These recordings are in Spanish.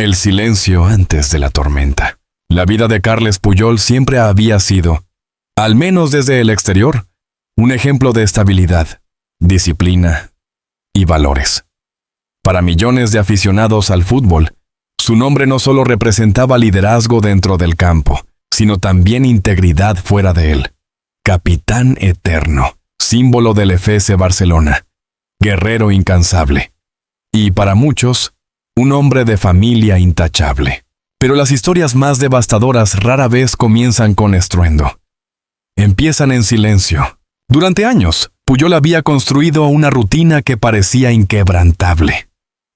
El silencio antes de la tormenta. La vida de Carles Puyol siempre había sido, al menos desde el exterior, un ejemplo de estabilidad, disciplina y valores. Para millones de aficionados al fútbol, su nombre no solo representaba liderazgo dentro del campo, sino también integridad fuera de él. Capitán eterno, símbolo del FC Barcelona, guerrero incansable. Y para muchos, un hombre de familia intachable. Pero las historias más devastadoras rara vez comienzan con estruendo. Empiezan en silencio. Durante años, Puyol había construido una rutina que parecía inquebrantable.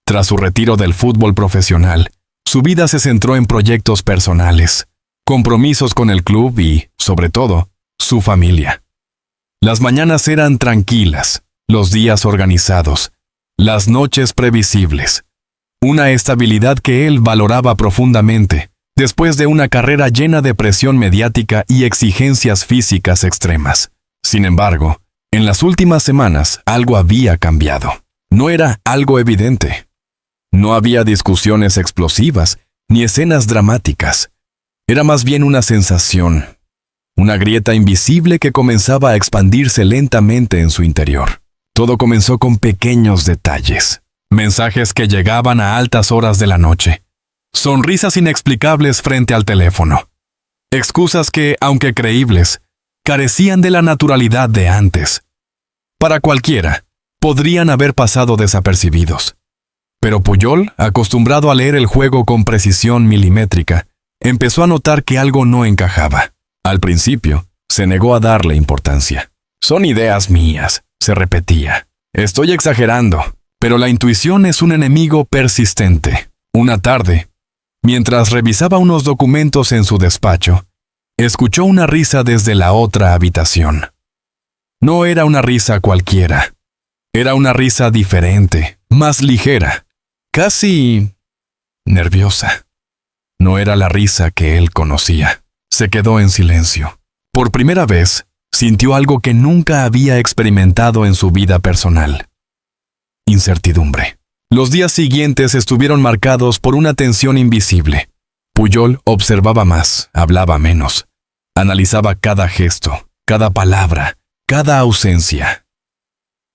Tras su retiro del fútbol profesional, su vida se centró en proyectos personales, compromisos con el club y, sobre todo, su familia. Las mañanas eran tranquilas, los días organizados, las noches previsibles. Una estabilidad que él valoraba profundamente, después de una carrera llena de presión mediática y exigencias físicas extremas. Sin embargo, en las últimas semanas algo había cambiado. No era algo evidente. No había discusiones explosivas ni escenas dramáticas. Era más bien una sensación, una grieta invisible que comenzaba a expandirse lentamente en su interior. Todo comenzó con pequeños detalles. Mensajes que llegaban a altas horas de la noche. Sonrisas inexplicables frente al teléfono. Excusas que, aunque creíbles, carecían de la naturalidad de antes. Para cualquiera, podrían haber pasado desapercibidos. Pero Puyol, acostumbrado a leer el juego con precisión milimétrica, empezó a notar que algo no encajaba. Al principio, se negó a darle importancia. «Son ideas mías», se repetía. «Estoy exagerando». Pero la intuición es un enemigo persistente. Una tarde, mientras revisaba unos documentos en su despacho, escuchó una risa desde la otra habitación. No era una risa cualquiera. Era una risa diferente, más ligera, casi nerviosa. No era la risa que él conocía. Se quedó en silencio. Por primera vez, sintió algo que nunca había experimentado en su vida personal. Incertidumbre. Los días siguientes estuvieron marcados por una tensión invisible. Puyol observaba más, hablaba menos. Analizaba cada gesto, cada palabra, cada ausencia.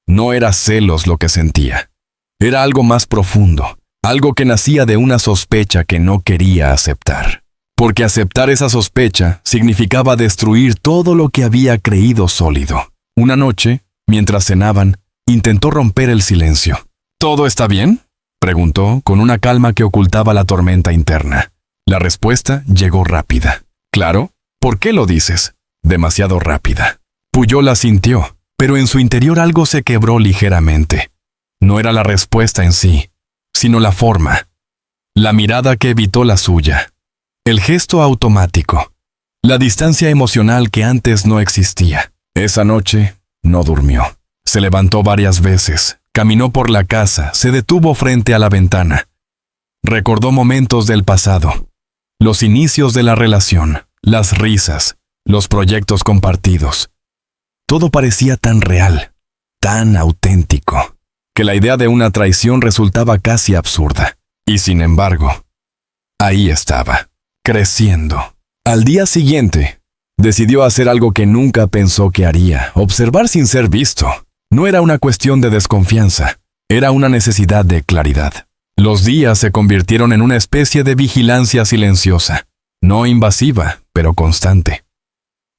No era celos lo que sentía. Era algo más profundo, algo que nacía de una sospecha que no quería aceptar. Porque aceptar esa sospecha significaba destruir todo lo que había creído sólido. Una noche, mientras cenaban, intentó romper el silencio. «¿Todo está bien?», preguntó con una calma que ocultaba la tormenta interna. La respuesta llegó rápida. «Claro, ¿por qué lo dices?». «Demasiado rápida». Puyol asintió, pero en su interior algo se quebró ligeramente. No era la respuesta en sí, sino la forma. La mirada que evitó la suya. El gesto automático. La distancia emocional que antes no existía. Esa noche no durmió. Se levantó varias veces, caminó por la casa, se detuvo frente a la ventana. Recordó momentos del pasado, los inicios de la relación, las risas, los proyectos compartidos. Todo parecía tan real, tan auténtico, que la idea de una traición resultaba casi absurda. Y sin embargo, ahí estaba, creciendo. Al día siguiente, decidió hacer algo que nunca pensó que haría, observar sin ser visto. No era una cuestión de desconfianza, era una necesidad de claridad. Los días se convirtieron en una especie de vigilancia silenciosa, no invasiva, pero constante.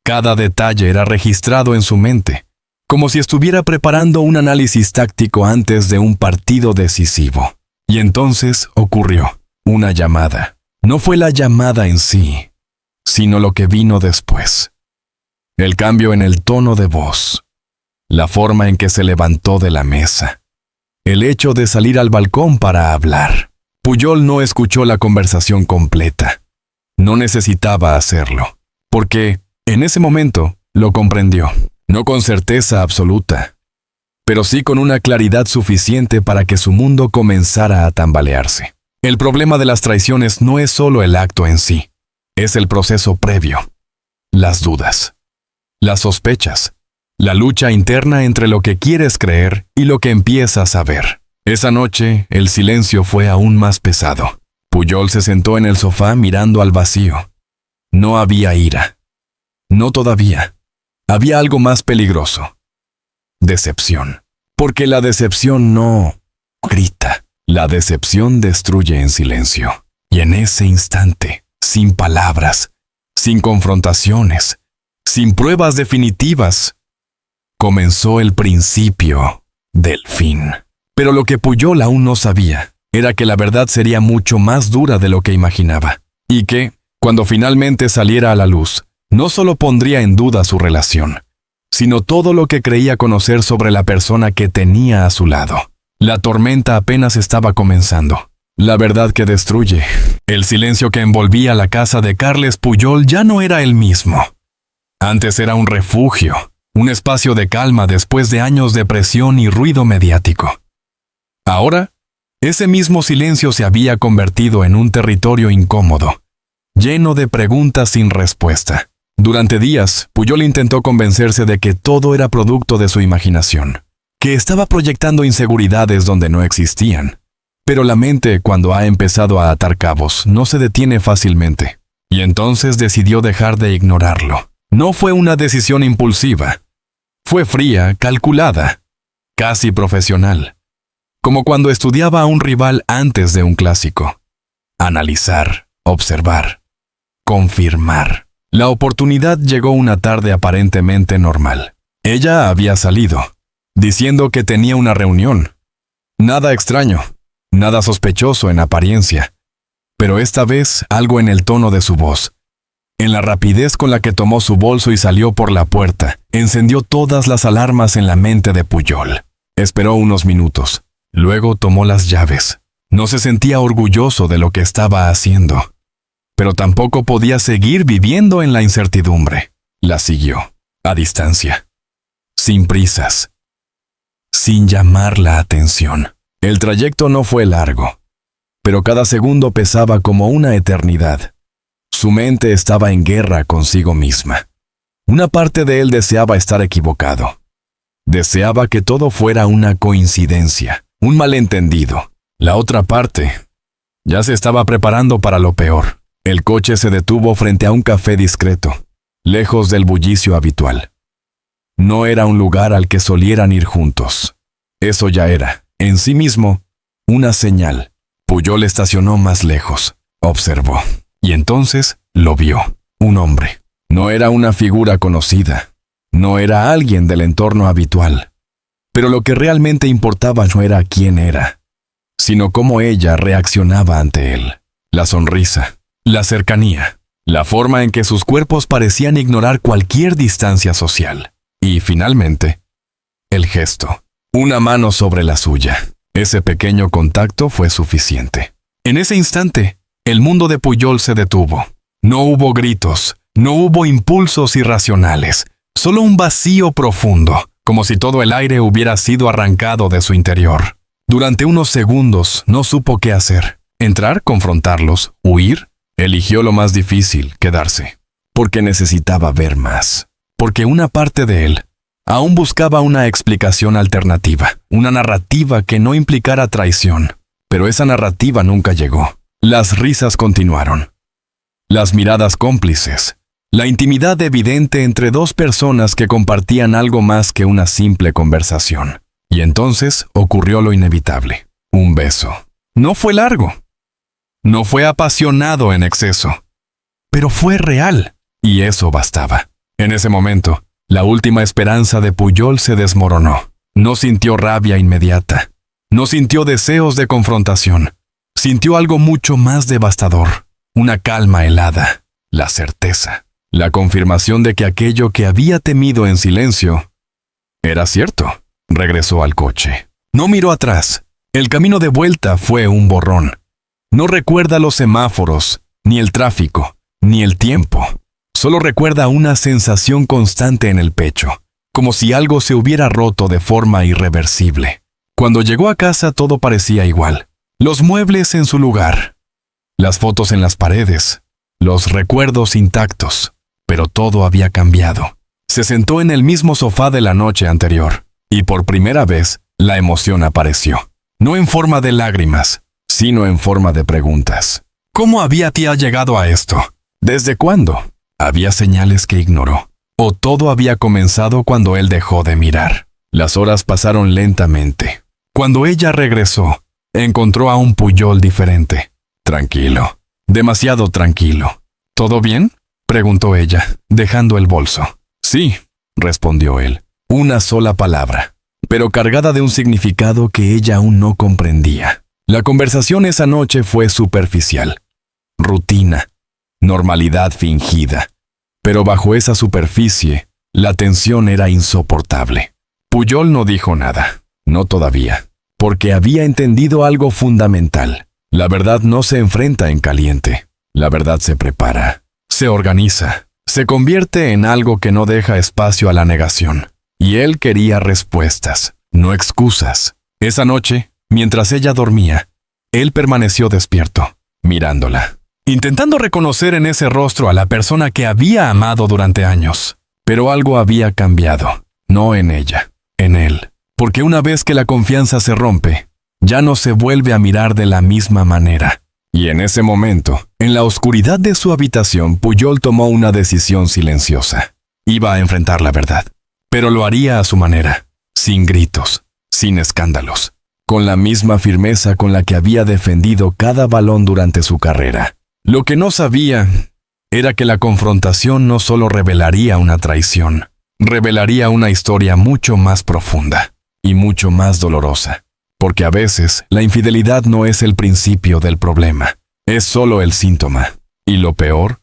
Cada detalle era registrado en su mente, como si estuviera preparando un análisis táctico antes de un partido decisivo. Y entonces ocurrió una llamada. No fue la llamada en sí, sino lo que vino después. El cambio en el tono de voz. La forma en que se levantó de la mesa. El hecho de salir al balcón para hablar. Puyol no escuchó la conversación completa. No necesitaba hacerlo, porque, en ese momento, lo comprendió. No con certeza absoluta, pero sí con una claridad suficiente para que su mundo comenzara a tambalearse. El problema de las traiciones no es solo el acto en sí, es el proceso previo. Las dudas, las sospechas, la lucha interna entre lo que quieres creer y lo que empiezas a ver. Esa noche, el silencio fue aún más pesado. Pujol se sentó en el sofá mirando al vacío. No había ira. No todavía. Había algo más peligroso. Decepción. Porque la decepción no grita. La decepción destruye en silencio. Y en ese instante, sin palabras, sin confrontaciones, sin pruebas definitivas, comenzó el principio del fin. Pero lo que Pujol aún no sabía era que la verdad sería mucho más dura de lo que imaginaba. Y que, cuando finalmente saliera a la luz, no solo pondría en duda su relación, sino todo lo que creía conocer sobre la persona que tenía a su lado. La tormenta apenas estaba comenzando. La verdad que destruye. El silencio que envolvía la casa de Carles Pujol ya no era el mismo. Antes era un refugio, un espacio de calma después de años de presión y ruido mediático. Ahora, ese mismo silencio se había convertido en un territorio incómodo, lleno de preguntas sin respuesta. Durante días, Pujol intentó convencerse de que todo era producto de su imaginación, que estaba proyectando inseguridades donde no existían. Pero la mente, cuando ha empezado a atar cabos, no se detiene fácilmente. Y entonces decidió dejar de ignorarlo. No fue una decisión impulsiva. Fue fría, calculada, casi profesional. Como cuando estudiaba a un rival antes de un clásico. Analizar, observar, confirmar. La oportunidad llegó una tarde aparentemente normal. Ella había salido, diciendo que tenía una reunión. Nada extraño. Nada sospechoso en apariencia, pero esta vez algo en el tono de su voz. En la rapidez con la que tomó su bolso y salió por la puerta, encendió todas las alarmas en la mente de Pujol. Esperó unos minutos, luego tomó las llaves. No se sentía orgulloso de lo que estaba haciendo, pero tampoco podía seguir viviendo en la incertidumbre. La siguió, a distancia, sin prisas, sin llamar la atención. El trayecto no fue largo, pero cada segundo pesaba como una eternidad. Su mente estaba en guerra consigo misma. Una parte de él deseaba estar equivocado. Deseaba que todo fuera una coincidencia, un malentendido. La otra parte ya se estaba preparando para lo peor. El coche se detuvo frente a un café discreto, lejos del bullicio habitual. No era un lugar al que solieran ir juntos. Eso ya era, en sí mismo, una señal. Pujol estacionó más lejos, observó, y entonces lo vio. Un hombre. No era una figura conocida, no era alguien del entorno habitual. Pero lo que realmente importaba no era quién era, sino cómo ella reaccionaba ante él. La sonrisa, la cercanía, la forma en que sus cuerpos parecían ignorar cualquier distancia social. Y, finalmente, el gesto. Una mano sobre la suya. Ese pequeño contacto fue suficiente. En ese instante, el mundo de Pujol se detuvo. No hubo gritos, no hubo impulsos irracionales, solo un vacío profundo, como si todo el aire hubiera sido arrancado de su interior. Durante unos segundos no supo qué hacer. Entrar, confrontarlos, huir. Eligió lo más difícil, quedarse. Porque necesitaba ver más. Porque una parte de él aún buscaba una explicación alternativa, una narrativa que no implicara traición. Pero esa narrativa nunca llegó. Las risas continuaron. Las miradas cómplices. La intimidad evidente entre dos personas que compartían algo más que una simple conversación. Y entonces ocurrió lo inevitable. Un beso. No fue largo. No fue apasionado en exceso. Pero fue real. Y eso bastaba. En ese momento, la última esperanza de Pujol se desmoronó. No sintió rabia inmediata. No sintió deseos de confrontación. Sintió algo mucho más devastador. Una calma helada. La certeza. La confirmación de que aquello que había temido en silencio era cierto. Regresó al coche. No miró atrás. El camino de vuelta fue un borrón. No recuerda los semáforos, ni el tráfico, ni el tiempo. Solo recuerda una sensación constante en el pecho, como si algo se hubiera roto de forma irreversible. Cuando llegó a casa todo parecía igual. Los muebles en su lugar, las fotos en las paredes, los recuerdos intactos. Pero todo había cambiado. Se sentó en el mismo sofá de la noche anterior, y por primera vez la emoción apareció. No en forma de lágrimas, sino en forma de preguntas. ¿Cómo había tía llegado a esto? ¿Desde cuándo? Había señales que ignoró. ¿O todo había comenzado cuando él dejó de mirar? Las horas pasaron lentamente. Cuando ella regresó, encontró a un Pujol diferente. Tranquilo. Demasiado tranquilo. ¿Todo bien?, preguntó ella, dejando el bolso. Sí, respondió él. Una sola palabra, pero cargada de un significado que ella aún no comprendía. La conversación esa noche fue superficial. Rutina. Normalidad fingida. Pero bajo esa superficie, la tensión era insoportable. Pujol no dijo nada. No todavía. Porque había entendido algo fundamental. La verdad no se enfrenta en caliente. La verdad se prepara. Se organiza. Se convierte en algo que no deja espacio a la negación. Y él quería respuestas, no excusas. Esa noche, mientras ella dormía, él permaneció despierto, mirándola, intentando reconocer en ese rostro a la persona que había amado durante años. Pero algo había cambiado, no en ella, en él. Porque una vez que la confianza se rompe, ya no se vuelve a mirar de la misma manera. Y en ese momento, en la oscuridad de su habitación, Pujol tomó una decisión silenciosa. Iba a enfrentar la verdad. Pero lo haría a su manera, sin gritos, sin escándalos, con la misma firmeza con la que había defendido cada balón durante su carrera. Lo que no sabía era que la confrontación no solo revelaría una traición, revelaría una historia mucho más profunda y mucho más dolorosa. Porque a veces la infidelidad no es el principio del problema, es solo el síntoma. Y lo peor,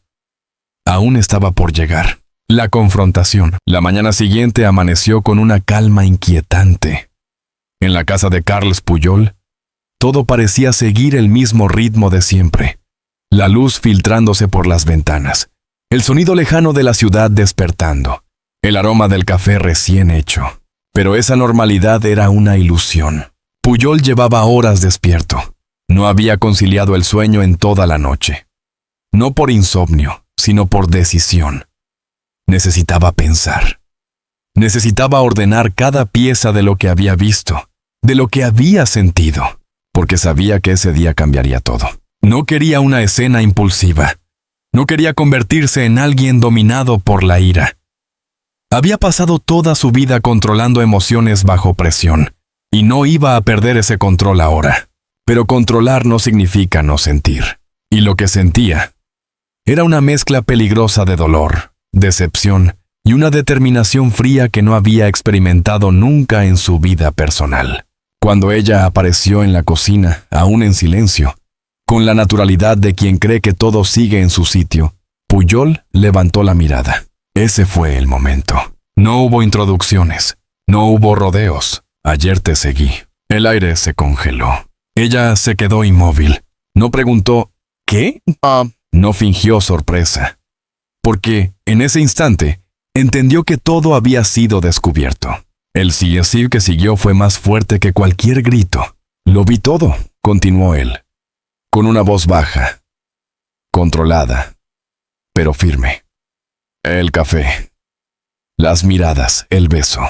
aún estaba por llegar. La confrontación. La mañana siguiente amaneció con una calma inquietante. En la casa de Carles Pujol, todo parecía seguir el mismo ritmo de siempre. La luz filtrándose por las ventanas, el sonido lejano de la ciudad despertando, el aroma del café recién hecho. Pero esa normalidad era una ilusión. Pujol llevaba horas despierto. No había conciliado el sueño en toda la noche. No por insomnio, sino por decisión. Necesitaba pensar. Necesitaba ordenar cada pieza de lo que había visto, de lo que había sentido, porque sabía que ese día cambiaría todo. No quería una escena impulsiva. No quería convertirse en alguien dominado por la ira. Había pasado toda su vida controlando emociones bajo presión, y no iba a perder ese control ahora. Pero controlar no significa no sentir. Y lo que sentía era una mezcla peligrosa de dolor, decepción y una determinación fría que no había experimentado nunca en su vida personal. Cuando ella apareció en la cocina, aún en silencio, con la naturalidad de quien cree que todo sigue en su sitio, Pujol levantó la mirada. Ese fue el momento. No hubo introducciones, no hubo rodeos. Ayer te seguí. El aire se congeló. Ella se quedó inmóvil. No preguntó, ¿qué? No fingió sorpresa. Porque, en ese instante, entendió que todo había sido descubierto. El sí que siguió fue más fuerte que cualquier grito. Lo vi todo, continuó él, con una voz baja, controlada, pero firme. El café, las miradas, el beso.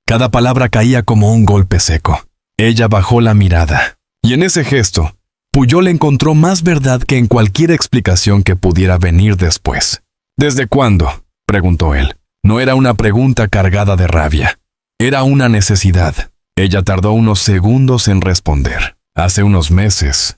Cada palabra caía como un golpe seco. Ella bajó la mirada, y en ese gesto, Pujol encontró más verdad que en cualquier explicación que pudiera venir después. ¿Desde cuándo?, preguntó él. No era una pregunta cargada de rabia. Era una necesidad. Ella tardó unos segundos en responder. Hace unos meses.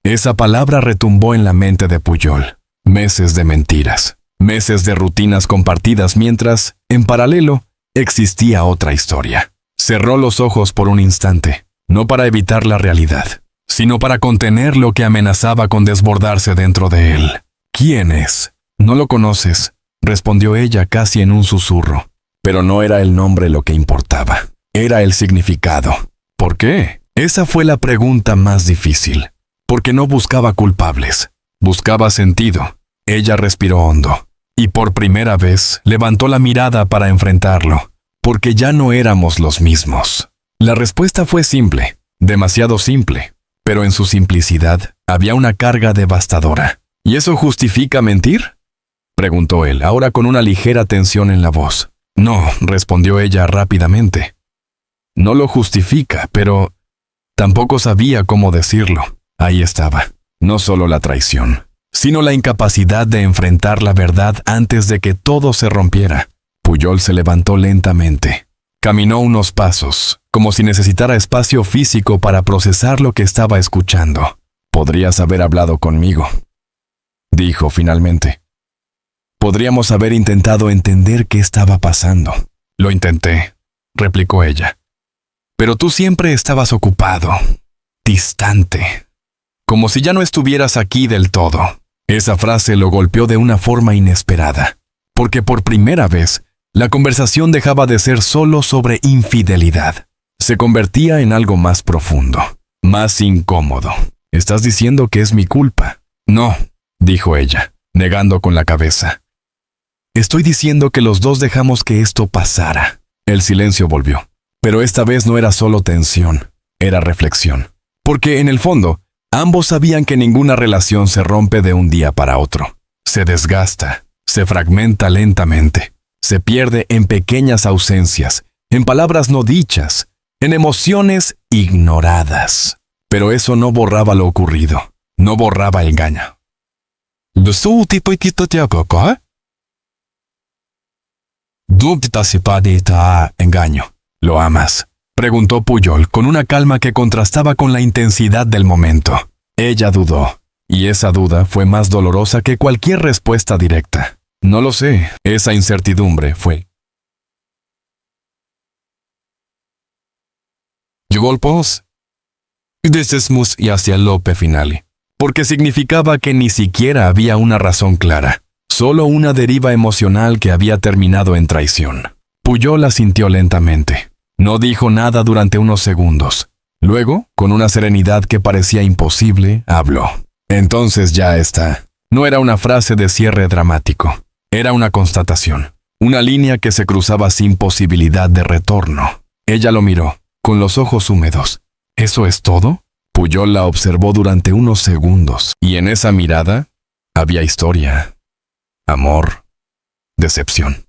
Esa palabra retumbó en la mente de Pujol. Meses de mentiras. Meses de rutinas compartidas mientras, en paralelo, existía otra historia. Cerró los ojos por un instante, no para evitar la realidad, sino para contener lo que amenazaba con desbordarse dentro de él. ¿Quién es? No lo conoces, respondió ella casi en un susurro. Pero no era el nombre lo que importaba, era el significado. ¿Por qué? Esa fue la pregunta más difícil. Porque no buscaba culpables, buscaba sentido. Ella respiró hondo, y por primera vez levantó la mirada para enfrentarlo, porque ya no éramos los mismos. La respuesta fue simple, demasiado simple, pero en su simplicidad había una carga devastadora. ¿Y eso justifica mentir?, preguntó él, ahora con una ligera tensión en la voz. No, respondió ella rápidamente. No lo justifica, pero tampoco sabía cómo decirlo. Ahí estaba, no solo la traición, sino la incapacidad de enfrentar la verdad antes de que todo se rompiera. Pujol se levantó lentamente. Caminó unos pasos, como si necesitara espacio físico para procesar lo que estaba escuchando. «Podrías haber hablado conmigo», dijo finalmente. «Podríamos haber intentado entender qué estaba pasando». «Lo intenté», replicó ella. «Pero tú siempre estabas ocupado, distante, como si ya no estuvieras aquí del todo». Esa frase lo golpeó de una forma inesperada, porque por primera vez, la conversación dejaba de ser solo sobre infidelidad. Se convertía en algo más profundo, más incómodo. «¿Estás diciendo que es mi culpa?» «No», dijo ella, negando con la cabeza. «Estoy diciendo que los dos dejamos que esto pasara». El silencio volvió, pero esta vez no era solo tensión, era reflexión. Porque en el fondo, ambos sabían que ninguna relación se rompe de un día para otro. Se desgasta, se fragmenta lentamente, se pierde en pequeñas ausencias, en palabras no dichas, en emociones ignoradas. Pero eso no borraba lo ocurrido, no borraba el engaño. «Engaño. ¿Lo amas?», preguntó Pujol con una calma que contrastaba con la intensidad del momento. Ella dudó, y esa duda fue más dolorosa que cualquier respuesta directa. «No lo sé», esa incertidumbre fue. «Golpos?» «Desesmus» y hacia Lope finale, porque significaba que ni siquiera había una razón clara, solo una deriva emocional que había terminado en traición. Pujol asintió lentamente. No dijo nada durante unos segundos. Luego, con una serenidad que parecía imposible, habló. «Entonces ya está». No era una frase de cierre dramático. Era una constatación. Una línea que se cruzaba sin posibilidad de retorno. Ella lo miró, con los ojos húmedos. «¿Eso es todo?» Pujol la observó durante unos segundos, y en esa mirada había historia, amor, decepción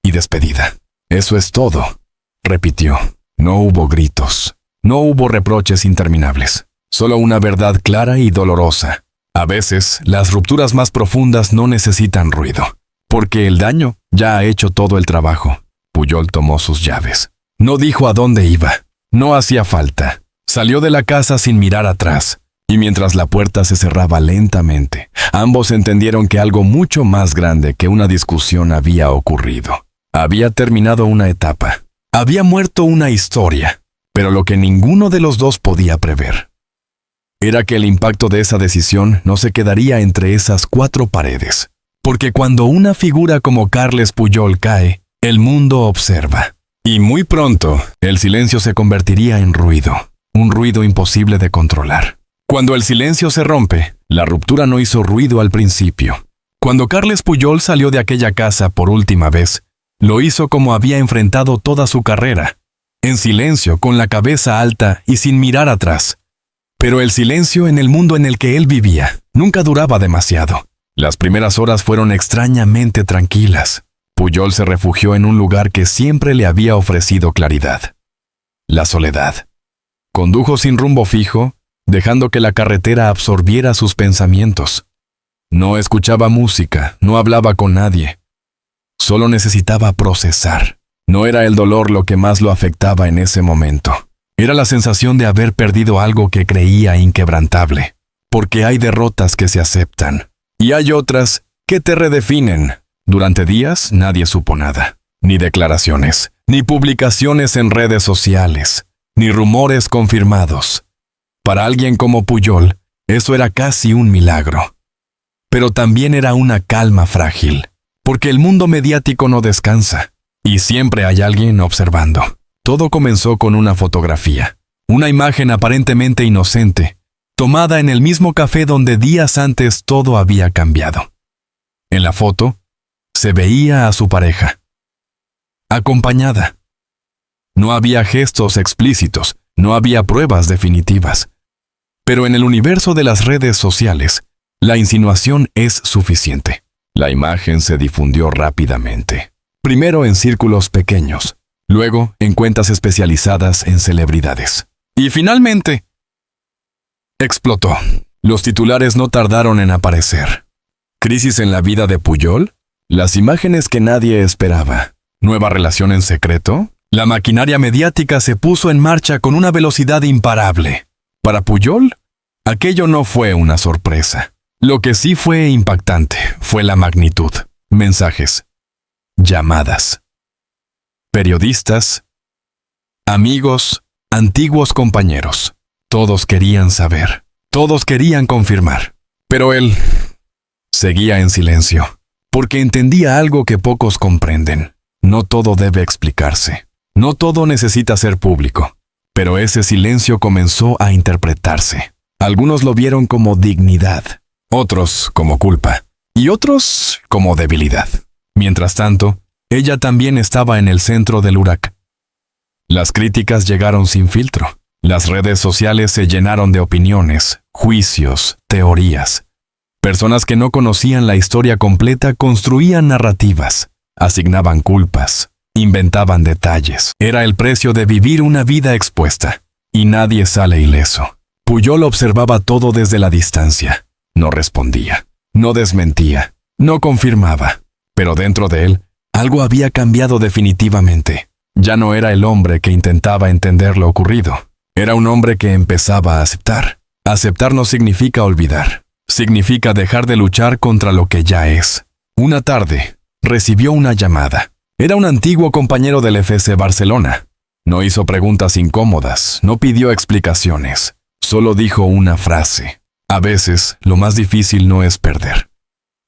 y despedida. «Eso es todo», repitió. No hubo gritos, no hubo reproches interminables, solo una verdad clara y dolorosa. A veces, las rupturas más profundas no necesitan ruido, porque el daño ya ha hecho todo el trabajo. Pujol tomó sus llaves. No dijo a dónde iba, no hacía falta. Salió de la casa sin mirar atrás, y mientras la puerta se cerraba lentamente, ambos entendieron que algo mucho más grande que una discusión había ocurrido. Había terminado una etapa. Había muerto una historia, pero lo que ninguno de los dos podía prever era que el impacto de esa decisión no se quedaría entre esas cuatro paredes. Porque cuando una figura como Carles Pujol cae, el mundo observa. Y muy pronto, el silencio se convertiría en ruido, un ruido imposible de controlar. Cuando el silencio se rompe, la ruptura no hizo ruido al principio. Cuando Carles Pujol salió de aquella casa por última vez, lo hizo como había enfrentado toda su carrera, en silencio, con la cabeza alta y sin mirar atrás. Pero el silencio en el mundo en el que él vivía nunca duraba demasiado. Las primeras horas fueron extrañamente tranquilas. Pujol se refugió en un lugar que siempre le había ofrecido claridad: la soledad. Condujo sin rumbo fijo, dejando que la carretera absorbiera sus pensamientos. No escuchaba música, no hablaba con nadie. Solo necesitaba procesar. No era el dolor lo que más lo afectaba en ese momento. Era la sensación de haber perdido algo que creía inquebrantable. Porque hay derrotas que se aceptan, y hay otras que te redefinen. Durante días nadie supo nada. Ni declaraciones, ni publicaciones en redes sociales, ni rumores confirmados. Para alguien como Pujol, eso era casi un milagro. Pero también era una calma frágil, porque el mundo mediático no descansa, y siempre hay alguien observando. Todo comenzó con una fotografía, una imagen aparentemente inocente, tomada en el mismo café donde días antes todo había cambiado. En la foto, se veía a su pareja, acompañada. No había gestos explícitos, no había pruebas definitivas. Pero en el universo de las redes sociales, la insinuación es suficiente. La imagen se difundió rápidamente. Primero en círculos pequeños, luego en cuentas especializadas en celebridades. Y finalmente, explotó. Los titulares no tardaron en aparecer. ¿Crisis en la vida de Pujol? Las imágenes que nadie esperaba. ¿Nueva relación en secreto? La maquinaria mediática se puso en marcha con una velocidad imparable. Para Pujol, aquello no fue una sorpresa. Lo que sí fue impactante fue la magnitud. Mensajes, llamadas, periodistas, amigos, antiguos compañeros. Todos querían saber, todos querían confirmar. Pero él seguía en silencio, porque entendía algo que pocos comprenden. No todo debe explicarse, no todo necesita ser público. Pero ese silencio comenzó a interpretarse. Algunos lo vieron como dignidad, otros como culpa, y otros como debilidad. Mientras tanto, ella también estaba en el centro del huracán. Las críticas llegaron sin filtro. Las redes sociales se llenaron de opiniones, juicios, teorías. Personas que no conocían la historia completa construían narrativas, asignaban culpas, inventaban detalles. Era el precio de vivir una vida expuesta, y nadie sale ileso. Pujol observaba todo desde la distancia. No respondía, no desmentía, no confirmaba. Pero dentro de él, algo había cambiado definitivamente. Ya no era el hombre que intentaba entender lo ocurrido. Era un hombre que empezaba a aceptar. Aceptar no significa olvidar. Significa dejar de luchar contra lo que ya es. Una tarde, recibió una llamada. Era un antiguo compañero del FC Barcelona. No hizo preguntas incómodas, no pidió explicaciones. Solo dijo una frase. A veces, lo más difícil no es perder,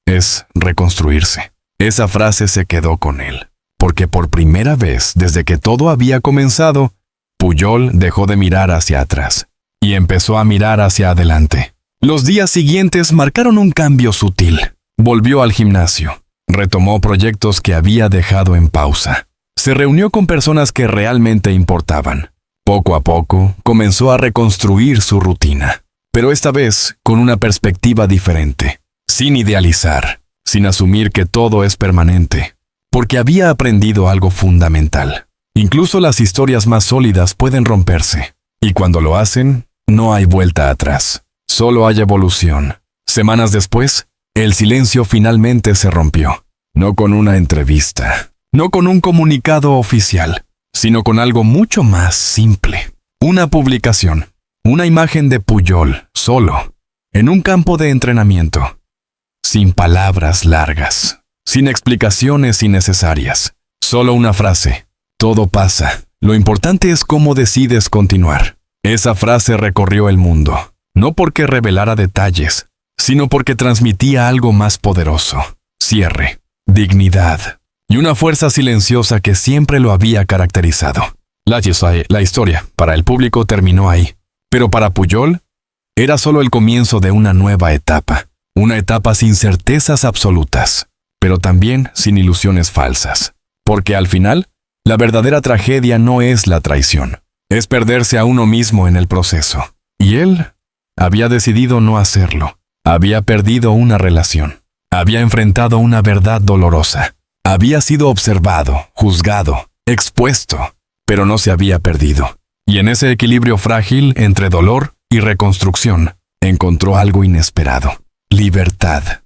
es reconstruirse. Esa frase se quedó con él, porque por primera vez desde que todo había comenzado, Pujol dejó de mirar hacia atrás y empezó a mirar hacia adelante. Los días siguientes marcaron un cambio sutil. Volvió al gimnasio, retomó proyectos que había dejado en pausa. Se reunió con personas que realmente importaban. Poco a poco, comenzó a reconstruir su rutina, pero esta vez con una perspectiva diferente, sin idealizar, sin asumir que todo es permanente, porque había aprendido algo fundamental. Incluso las historias más sólidas pueden romperse, y cuando lo hacen, no hay vuelta atrás, solo hay evolución. Semanas después, el silencio finalmente se rompió, no con una entrevista, no con un comunicado oficial, sino con algo mucho más simple. Una publicación, una imagen de Pujol, solo, en un campo de entrenamiento, sin palabras largas, sin explicaciones innecesarias, solo una frase. Todo pasa, lo importante es cómo decides continuar. Esa frase recorrió el mundo, no porque revelara detalles, sino porque transmitía algo más poderoso: cierre, dignidad y una fuerza silenciosa que siempre lo había caracterizado. La historia, para el público, terminó ahí, pero para Pujol, era solo el comienzo de una nueva etapa. Una etapa sin certezas absolutas, pero también sin ilusiones falsas. Porque al final, la verdadera tragedia no es la traición, es perderse a uno mismo en el proceso. Y él había decidido no hacerlo. Había perdido una relación. Había enfrentado una verdad dolorosa. Había sido observado, juzgado, expuesto, pero no se había perdido. Y en ese equilibrio frágil entre dolor y reconstrucción, encontró algo inesperado: libertad.